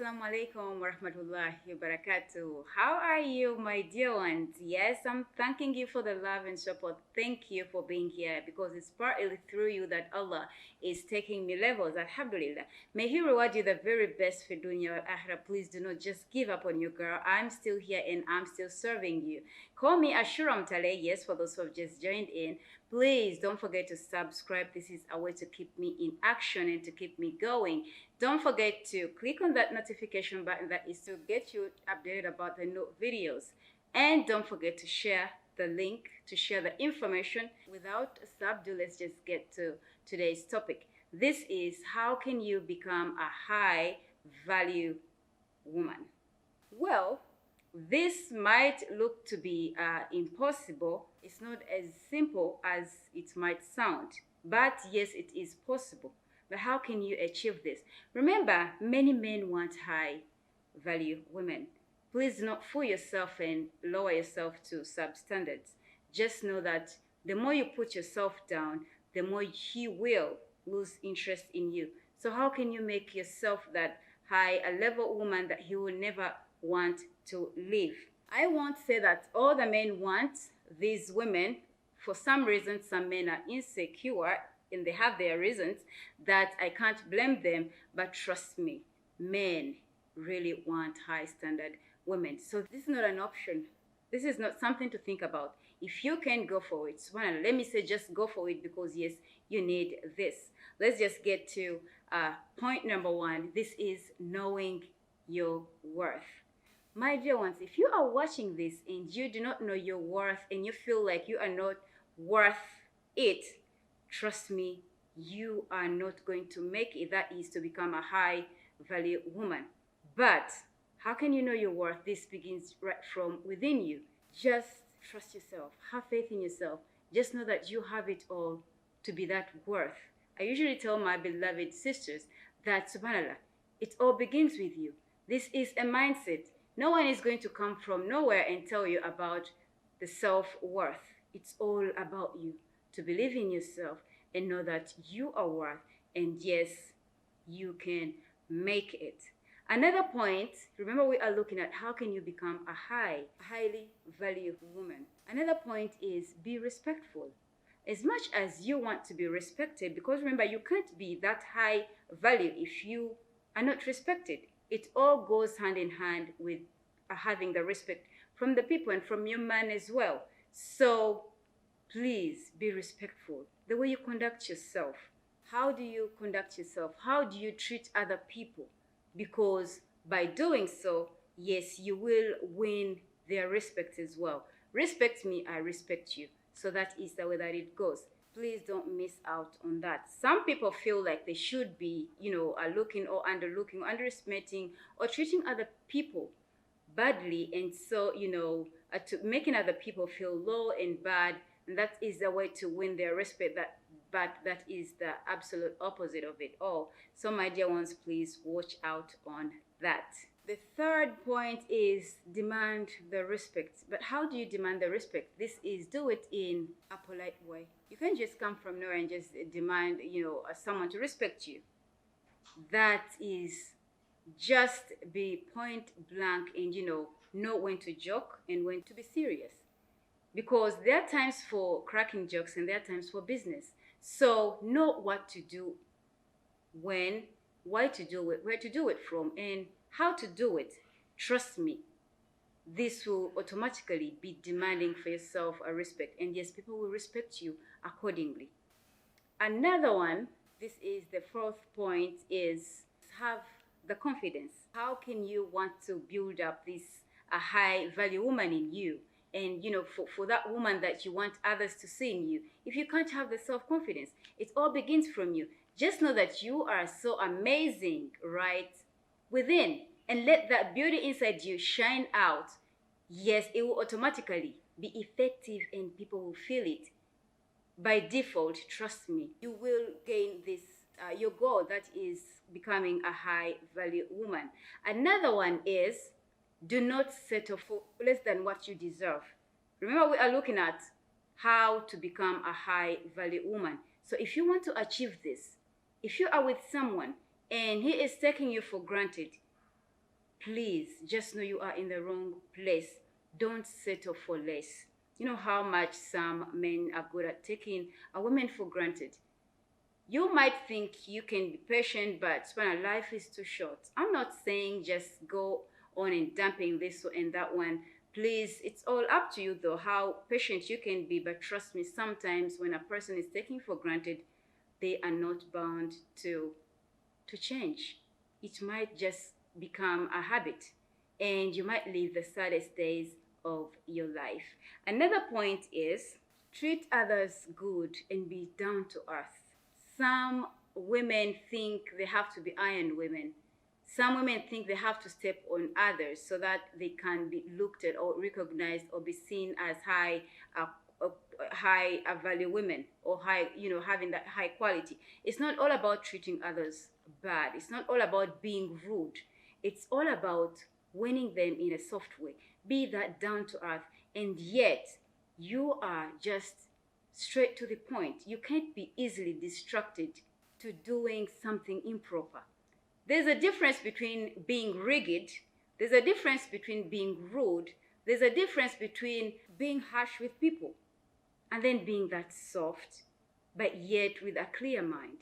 Assalamu alaikum wa rahmatullahi wa barakatuh. How are you, my dear ones? Yes, I'm thanking you for the love and support. Thank you for being here because it's partly through you that Allah is taking me levels. Alhamdulillah. May He reward you the very best for dunya wal akhirah. Please do not just give up on you, girl. I'm still here and I'm still serving you. Call me ASHUURAH'S Mutale. Yes, for those who have just joined in. Please don't forget to subscribe. This is a way to keep me in action and to keep me going. Don't forget to click on that notification button that is to get you updated about the new videos. And don't forget to share the link, to share the information. Without ado, let's just get to today's topic. This is how can you become a high value woman? Well, this might look to be impossible. It's not as simple as it might sound, but yes, it is possible. But how can you achieve this? Remember, many men want high value women. Please do not fool yourself and lower yourself to substandards. Just know that the more you put yourself down, the more he will lose interest in you. So how can you make yourself that high level woman that he will never want to leave? I won't say that all the men want these women. For some reason, some men are insecure and they have their reasons that I can't blame them, but trust me, men really want high standard women. So this is not an option. This is not something to think about. If you can go for it, let me say just go for it because yes, you need this. Let's just get to point number one. This is knowing your worth. My dear ones, if you are watching this and you do not know your worth and you feel like you are not worth it, trust me, you are not going to make it. That is to become a high value woman. But how can you know your worth? This begins right from within you. Just trust yourself. Have faith in yourself. Just know that you have it all to be that worth. I usually tell my beloved sisters that, subhanAllah, it all begins with you. This is a mindset. No one is going to come from nowhere and tell you about the self-worth. It's all about you. To believe in yourself and know that you are worth, and yes, you can make it. Another point, remember we are looking at how can you become a highly valued woman. Another point is be respectful. As much as you want to be respected, because remember, you can't be that high value if you are not respected. It all goes hand in hand with having the respect from the people and from your man as well. So please be respectful. The way you conduct yourself. How do you conduct yourself? How do you treat other people? Because by doing so, yes, you will win their respect as well. Respect me, I respect you. So that is the way that it goes. Please don't miss out on that. Some people feel like they should be, looking or underlooking, underestimating, or treating other people badly. And so, making other people feel low and bad. And that is the way to win their respect. But that is the absolute opposite of it all. So my dear ones, please watch out on that. The third point is demand the respect. But how do you demand the respect? This is do it in a polite way. You can't just come from nowhere and just demand, someone to respect you. That is just be point blank and, know when to joke and when to be serious. Because there are times for cracking jokes and there are times for business. So know what to do, when, why to do it, where to do it from, and how to do it. Trust me, this will automatically be demanding for yourself a respect. And yes, people will respect you accordingly. Another one, this is the fourth point, is have the confidence. How can you want to build up this a high value woman in you? And, for that woman that you want others to see in you, if you can't have the self-confidence, it all begins from you. Just know that you are so amazing, right, within. And let that beauty inside you shine out. Yes, it will automatically be effective and people will feel it. By default, trust me, you will gain this, your goal, that is becoming a high-value woman. Another one is, do not settle for less than what you deserve. Remember, we are looking at how to become a high-value woman. So if you want to achieve this, if you are with someone and he is taking you for granted, please just know you are in the wrong place. Don't settle for less. You know how much some men are good at taking a woman for granted. You might think you can be patient, but when life is too short. I'm not saying just go on and dumping this and that one. Please, it's all up to you though how patient you can be. But trust me, sometimes when a person is taken for granted, they are not bound to change. It might just become a habit, and you might live the saddest days of your life. Another point is treat others good and be down to earth. Some women think they have to be iron women. Some women think they have to step on others so that they can be looked at or recognized or be seen as high value women, or high, having that high quality. It's not all about treating others bad. It's not all about being rude. It's all about winning them in a soft way. Be that down to earth, and yet you are just straight to the point. You can't be easily distracted to doing something improper. There's a difference between being rigid. There's a difference between being rude. There's a difference between being harsh with people and then being that soft, but yet with a clear mind,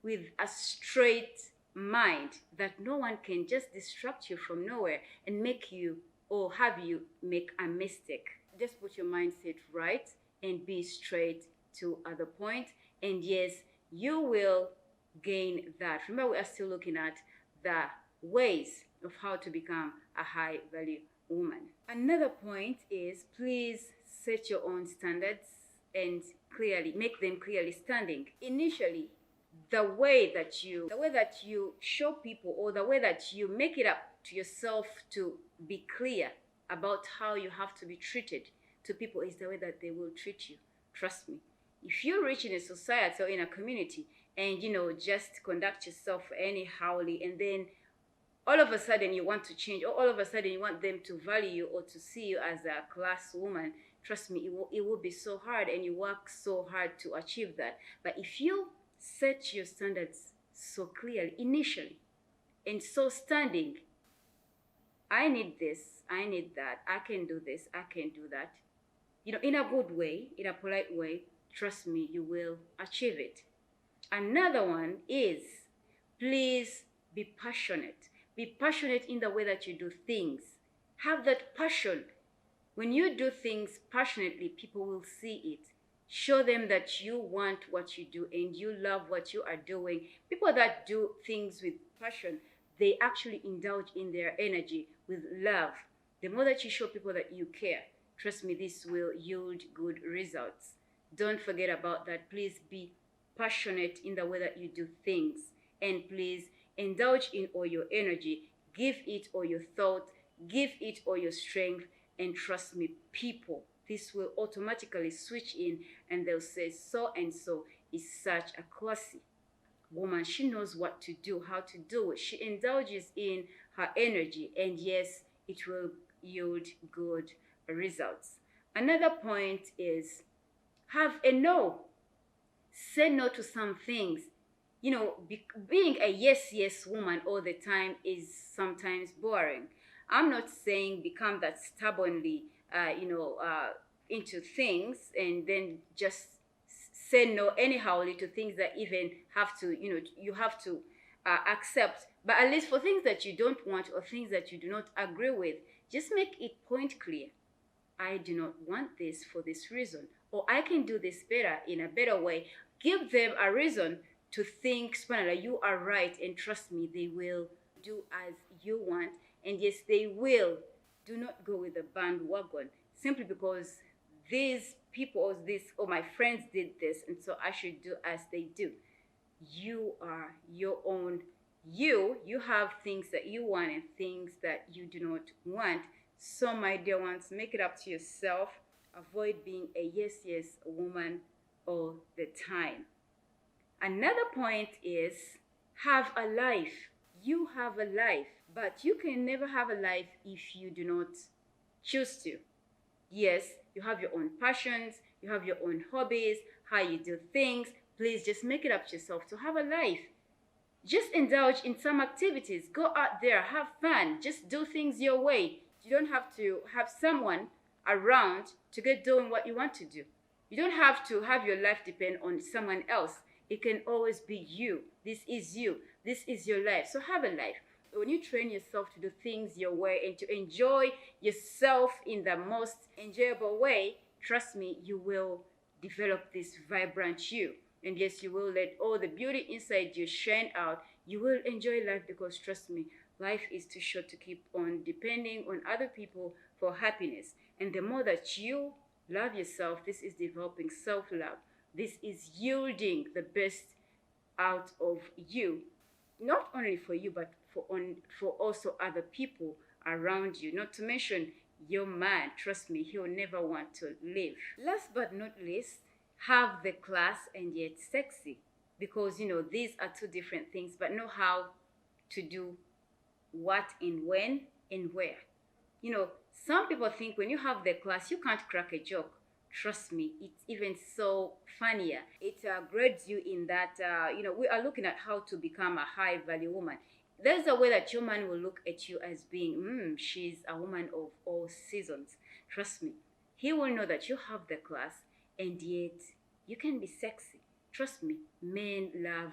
with a straight mind that no one can just distract you from nowhere and make you or have you make a mistake. Just put your mindset right and be straight to the point. And yes, you will gain that. Remember, we are still looking at the ways of how to become a high value woman. Another point is please set your own standards and clearly make them clearly standing. Initially, the way that you show people, or the way that you make it up to yourself to be clear about how you have to be treated to people, is the way that they will treat you. Trust me. If you're rich in a society or in a community and just conduct yourself anyhowly, and then all of a sudden you want to change, or all of a sudden you want them to value you or to see you as a class woman, trust me, it will be so hard, and you work so hard to achieve that. But if you set your standards so clearly initially, and so standing, I need this, I need that, I can do this, I can do that, in a good way, in a polite way, trust me, you will achieve it. Another one is please be passionate. Be passionate in the way that you do things. Have that passion. When you do things passionately, people will see it. Show them that you want what you do and you love what you are doing. People that do things with passion, they actually indulge in their energy with love. The more that you show people that you care, trust me, this will yield good results. Don't forget about that. Please be passionate in the way that you do things. And please indulge in all your energy. Give it all your thought. Give it all your strength. And trust me, people, this will automatically switch in and they'll say, so and so is such a classy woman. She knows what to do, how to do it. She indulges in her energy, and yes, it will yield good results. Another point is have a no. Say no to some things. Being a yes woman all the time is sometimes boring. I'm not saying become that stubbornly, into things and then just say no anyhowly to things that even have to, you have to accept. But at least for things that you don't want or things that you do not agree with, just make it point clear. I do not want this for this reason, or I can do this better in a better way. Give them a reason to think, subhanAllah, you are right, and trust me, they will do as you want. And yes, they will. Do not go with the bandwagon simply because these people or my friends did this, and so I should do as they do. You are your own you. You have things that you want and things that you do not want. So my dear ones, make it up to yourself. Avoid being a yes woman all the time. Another point is have a life. You have a life, but you can never have a life if you do not choose to. Yes, you have your own passions, you have your own hobbies, how you do things. Please just make it up to yourself to have a life. Just indulge in some activities. Go out there, have fun. Just do things your way. You don't have to have someone around to get doing what you want to do. You don't have to have your life depend on someone else. It can always be you. This is you. This is your life. So have a life. When you train yourself to do things your way and to enjoy yourself in the most enjoyable way, trust me, you will develop this vibrant you. And yes, you will let all the beauty inside you shine out. You will enjoy life because trust me, life is too short to keep on depending on other people for happiness. And the more that you love yourself, this is developing self-love. This is yielding the best out of you, not only for you, but for also other people around you. Not to mention your man. Trust me, he'll never want to leave. Last but not least, have the class and yet sexy, because these are two different things, but know how to do what and when and where. Some people think when you have the class you can't crack a joke. Trust me, it's even so funnier. It grades you in that we are looking at how to become a high value woman. There's a way that your man will look at you as being she's a woman of all seasons. Trust me, he will know that you have the class and yet you can be sexy. Trust me, men love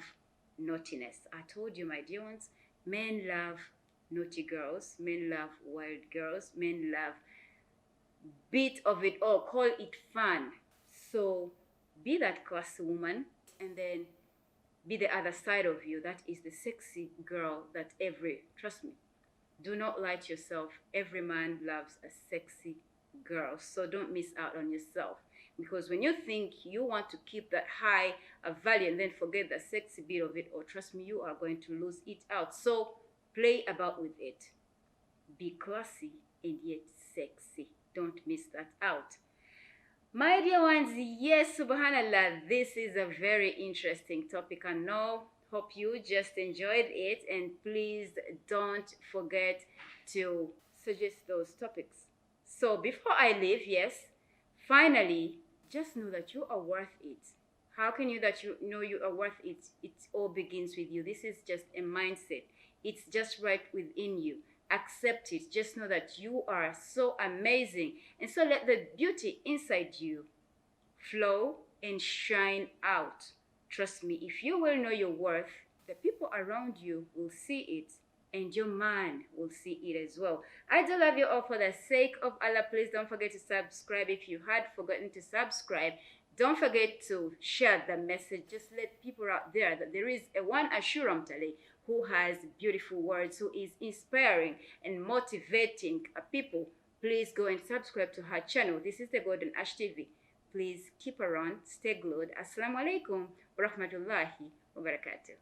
naughtiness. I told you, my dear ones, men love naughty girls, men love wild girls, men love bit of it all, call it fun. So be that classy woman, and then be the other side of you. That is the sexy girl that trust me, do not lie to yourself. Every man loves a sexy girl. So don't miss out on yourself. Because when you think you want to keep that high value and then forget the sexy bit of it, or trust me, you are going to lose it out. So play about with it. Be classy and yet sexy. Don't miss that out. My dear ones, yes, subhanallah, this is a very interesting topic. I know, hope you just enjoyed it, and please don't forget to suggest those topics. So before I leave, yes, finally, just know that you are worth it. How can you know you are worth it? It all begins with you. This is just a mindset. It's just right within you. Accept it. Just know that you are so amazing. And so let the beauty inside you flow and shine out. Trust me, if you will know your worth, the people around you will see it, and your man will see it as well. I do love you all. For the sake of Allah, please don't forget to subscribe. If you had forgotten to subscribe, don't forget to share the message. Just let people out there that there is a one ASHUURAH Mutale who has beautiful words, who is inspiring and motivating people. Please go and subscribe to her channel. This is the Golden Ash TV. Please keep around, stay glued. Assalamu alaikum wa rahmatullahi wa barakatuh.